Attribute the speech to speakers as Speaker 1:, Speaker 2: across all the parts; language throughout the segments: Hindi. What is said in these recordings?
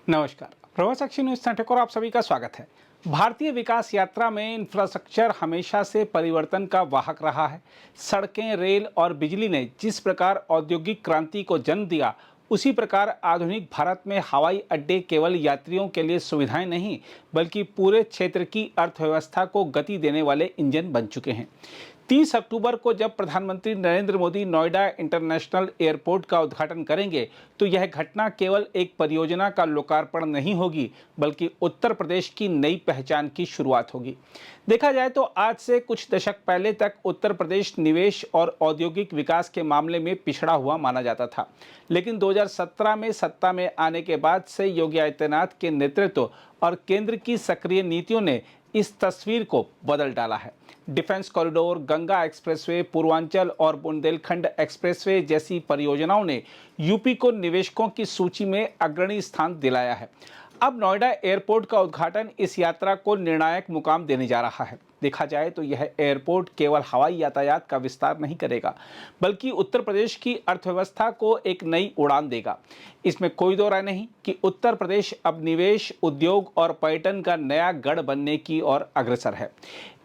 Speaker 1: नमस्कार। प्रवास एक्शन न्यूज नेटवर्क और आप सभी का स्वागत है। भारतीय विकास यात्रा में इंफ्रास्ट्रक्चर हमेशा से परिवर्तन का वाहक रहा है। सड़कें, रेल और बिजली ने जिस प्रकार औद्योगिक क्रांति को जन्म दिया, उसी प्रकार आधुनिक भारत में हवाई अड्डे केवल यात्रियों के लिए सुविधाएं नहीं, बल्कि पूरे क्षेत्र की अर्थव्यवस्था को गति देने वाले इंजन बन चुके हैं। 30 अक्टूबर को जब प्रधानमंत्री नरेंद्र मोदी नोएडा इंटरनेशनल एयरपोर्ट का उद्घाटन करेंगे, तो यह घटना केवल एक परियोजना का लोकार्पण नहीं होगी, बल्कि उत्तर प्रदेश की नई पहचान की शुरुआत होगी। देखा जाए तो आज से कुछ दशक पहले तक उत्तर प्रदेश निवेश और औद्योगिक विकास के मामले में पिछड़ा हुआ माना जाता था, लेकिन 2017 में सत्ता में आने के बाद से योगी आदित्यनाथ के नेतृत्व और केंद्र की सक्रिय नीतियों ने इस तस्वीर को बदल डाला है। Defence corridor, Ganga expressway, Purvanchal और बुंदेलखंड एक्सप्रेसवे जैसी परियोजनाओं ने यूपी को निवेशकों की सूची में अग्रणी स्थान दिलाया है। अब नोएडा एयरपोर्ट का उद्घाटन इस यात्रा को निर्णायक मुकाम देने जा रहा है। देखा जाए तो यह एयरपोर्ट केवल हवाई यातायात का विस्तार नहीं करेगा, बल्कि उत्तर प्रदेश की अर्थव्यवस्था को एक नई उड़ान देगा। इसमें कोई दो राय नहीं कि उत्तर प्रदेश अब निवेश, उद्योग और पर्यटन का नया गढ़ बनने की ओर अग्रसर है।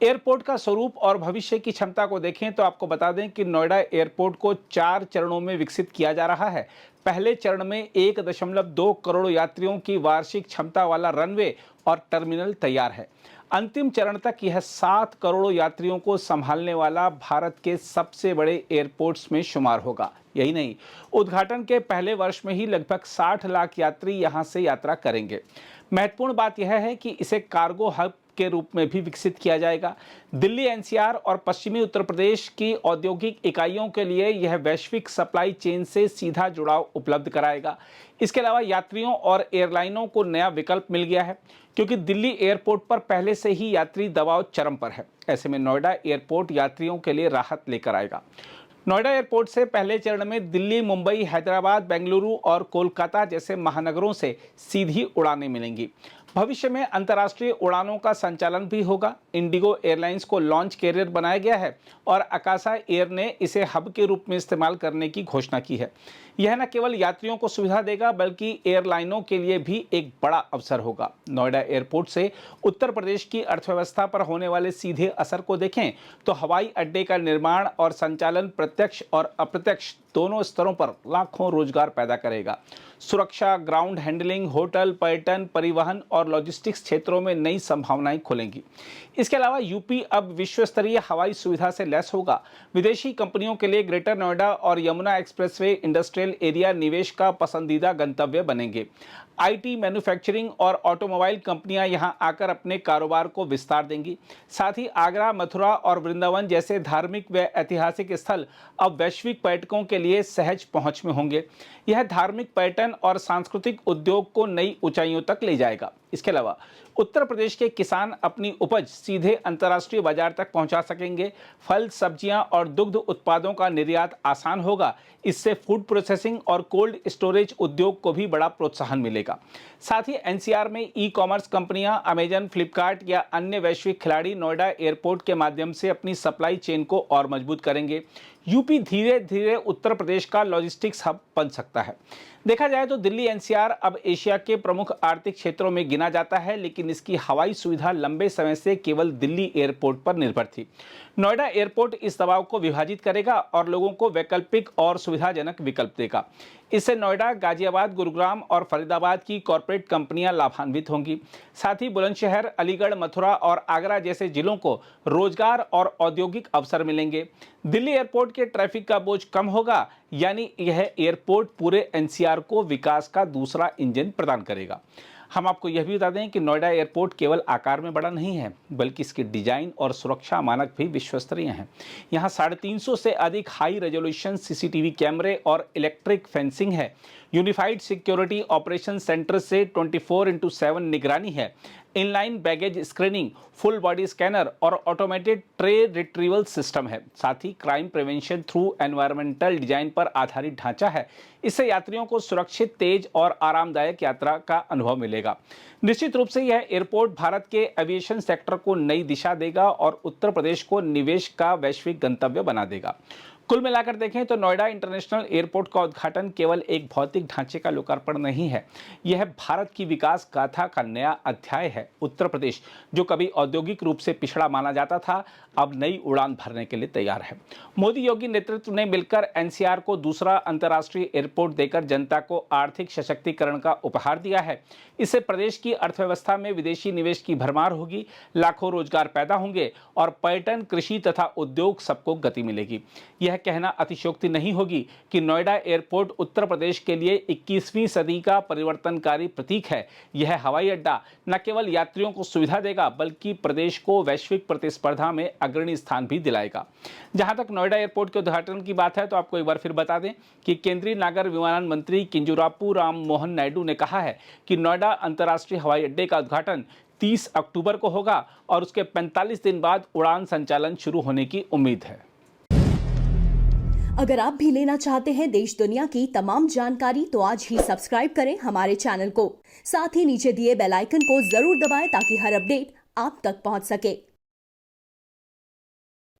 Speaker 1: एयरपोर्ट का स्वरूप और भविष्य की क्षमता को देखें तो आपको बता दें कि नोएडा एयरपोर्ट को 4 चरणों में विकसित किया जा रहा है। पहले चरण में 1.2 करोड़ यात्रियों की वार्षिक क्षमता वाला रनवे और टर्मिनल तैयार है। अंतिम चरण तक यह 7 करोड़ यात्रियों को संभालने वाला भारत के सबसे बड़े एयरपोर्ट्स में शुमार होगा। यही नहीं, उद्घाटन के पहले वर्ष में ही लगभग 60 लाख यात्री यहां से यात्रा करेंगे। महत्वपूर्ण बात यह है कि इसे कार्गो हब के रूप में भी विकसित किया जाएगा। दिल्ली, एनसीआर और पश्चिमी उत्तर प्रदेश की औद्योगिक इकाइयों के लिए यह वैश्विक सप्लाई चेन से सीधा जुड़ाव उपलब्ध कराएगा। इसके अलावा यात्रियों और एयरलाइनों को नया विकल्प मिल गया है, क्योंकि दिल्ली एयरपोर्ट पर पहले से ही यात्री दबाव चरम पर है। ऐसे में नोएडा एयरपोर्ट यात्रियों के लिए राहत लेकर आएगा। नोएडा एयरपोर्ट से पहले चरण में दिल्ली, मुंबई, हैदराबाद, बेंगलुरु और कोलकाता जैसे महानगरों से सीधी उड़ानें मिलेंगी। भविष्य में अंतर्राष्ट्रीय उड़ानों का संचालन भी होगा। इंडिगो एयरलाइंस को लॉन्च कैरियर बनाया गया है और आकाशा एयर ने इसे हब के रूप में इस्तेमाल करने की घोषणा की है। यह न केवल यात्रियों को सुविधा देगा, बल्कि एयरलाइनों के लिए भी एक बड़ा अवसर होगा। नोएडा एयरपोर्ट से उत्तर प्रदेश की अर्थव्यवस्था पर होने वाले सीधे असर को देखें तो हवाई अड्डे का निर्माण और संचालन प्रत्यक्ष और अप्रत्यक्ष दोनों स्तरों पर लाखों रोजगार पैदा करेगा। सुरक्षा, ग्राउंड हैंडलिंग, होटल, पर्यटन, परिवहन और लॉजिस्टिक्स क्षेत्रों में नई संभावनाएं खुलेंगी। इसके अलावा यूपी अब विश्व स्तरीय हवाई सुविधा से लैस होगा। विदेशी कंपनियों के लिए ग्रेटर नोएडा और यमुना एक्सप्रेसवे इंडस्ट्रियल एरिया निवेश का पसंदीदा गंतव्य बनेंगे। आईटी, मैन्युफैक्चरिंग और ऑटोमोबाइल कंपनियां यहां आकर अपने कारोबार को विस्तार देंगी। साथ ही आगरा, मथुरा और वृंदावन जैसे धार्मिक व ऐतिहासिक स्थल अब वैश्विक पर्यटकों के लिए सहज पहुंच में होंगे। यह धार्मिक, पर्यटन और सांस्कृतिक उद्योग को नई ऊंचाइयों तक ले जाएगा। इसके अलावा उत्तर प्रदेश के किसान अपनी उपज सीधे अंतर्राष्ट्रीय बाजार तक पहुंचा सकेंगे। फल, सब्जियां और दुग्ध उत्पादों का निर्यात आसान होगा। इससे फूड प्रोसेसिंग और कोल्ड स्टोरेज उद्योग को भी बड़ा प्रोत्साहन मिलेगा। साथ ही एनसीआर में ई कॉमर्स कंपनियां अमेजन, फ्लिपकार्ट या अन्य वैश्विक खिलाड़ी नोएडा एयरपोर्ट के माध्यम से अपनी सप्लाई चेन को और मजबूत करेंगे। यूपी धीरे धीरे उत्तर प्रदेश का लॉजिस्टिक्स हब बन सकता है। देखा जाए तो दिल्ली एनसीआर अब एशिया के प्रमुख आर्थिक क्षेत्रों में गिना जाता है, लेकिन इसकी हवाई सुविधा लंबे समय से केवल दिल्ली एयरपोर्ट पर निर्भर थी। नोएडा एयरपोर्ट इस दबाव को विभाजित करेगा और लोगों को वैकल्पिक और सुविधाजनक विकल्प देगा। इससे नोएडा, गाजियाबाद, गुरुग्राम और फरीदाबाद की कॉरपोरेट कंपनियां लाभान्वित होंगी। साथ ही बुलंदशहर, अलीगढ़, मथुरा और आगरा जैसे जिलों को रोजगार और औद्योगिक अवसर मिलेंगे। दिल्ली एयरपोर्ट के ट्रैफिक का बोझ कम होगा, यानी यह एयरपोर्ट पूरे एनसीआर को विकास का दूसरा इंजन प्रदान करेगा। हम आपको यह भी बता दें कि नोएडा एयरपोर्ट केवल आकार में बड़ा नहीं है, बल्कि इसके डिजाइन और सुरक्षा मानक भी विश्वस्तरीय हैं। यहाँ 350 से अधिक हाई रेजोल्यूशन सीसीटीवी कैमरे और इलेक्ट्रिक फेंसिंग है। यूनिफाइड सिक्योरिटी ऑपरेशन सेंटर से 24/7 निगरानी है। Inline baggage screening, full body scanner और ऑटोमेटेड ट्रे रिट्रीवल सिस्टम है। साथ ही crime prevention through environmental design पर आधारित ढांचा है। इससे यात्रियों को सुरक्षित, तेज और आरामदायक यात्रा का अनुभव मिलेगा। निश्चित रूप से यह एयरपोर्ट भारत के एविएशन सेक्टर को नई दिशा देगा और उत्तर प्रदेश को निवेश का वैश्विक गंतव्य बना देगा। कुल मिलाकर देखें तो नोएडा इंटरनेशनल एयरपोर्ट का उद्घाटन केवल एक भौतिक ढांचे का लोकार्पण नहीं है, यह भारत की विकास गाथा का नया अध्याय है। उत्तर प्रदेश, जो कभी औद्योगिक रूप से पिछड़ा माना जाता था, अब नई उड़ान भरने के लिए तैयार है। मोदी योगी नेतृत्व ने मिलकर एनसीआर को दूसरा अंतर्राष्ट्रीय एयरपोर्ट देकर जनता को आर्थिक सशक्तिकरण का उपहार दिया है। इससे प्रदेश की अर्थव्यवस्था में विदेशी निवेश की भरमार होगी, लाखों रोजगार पैदा होंगे और पर्यटन, कृषि तथा उद्योग सबको गति मिलेगी। यह कहना अतिशयोक्ति नहीं होगी कि नोएडा एयरपोर्ट उत्तर प्रदेश के लिए 21वीं सदी का परिवर्तनकारी प्रतीक है। यह हवाई अड्डा न केवल यात्रियों को सुविधा देगा, बल्कि प्रदेश को वैश्विक प्रतिस्पर्धा में अग्रणी स्थान भी दिलाएगा। जहां तक नोएडा एयरपोर्ट के उद्घाटन की बात है, तो आपको एक बार फिर बता दें कि केंद्रीय नागर विमानन मंत्री किंजरापू राम मोहन नायडू ने कहा है कि नोएडा अंतर्राष्ट्रीय हवाई अड्डे का उद्घाटन 30 अक्टूबर को होगा और उसके 45 दिन बाद उड़ान संचालन शुरू होने की उम्मीद है।
Speaker 2: अगर आप भी लेना चाहते हैं देश दुनिया की तमाम जानकारी, तो आज ही सब्सक्राइब करें हमारे चैनल को। साथ ही नीचे दिए बेल आइकन को जरूर दबाएं ताकि हर अपडेट आप तक पहुंच सके।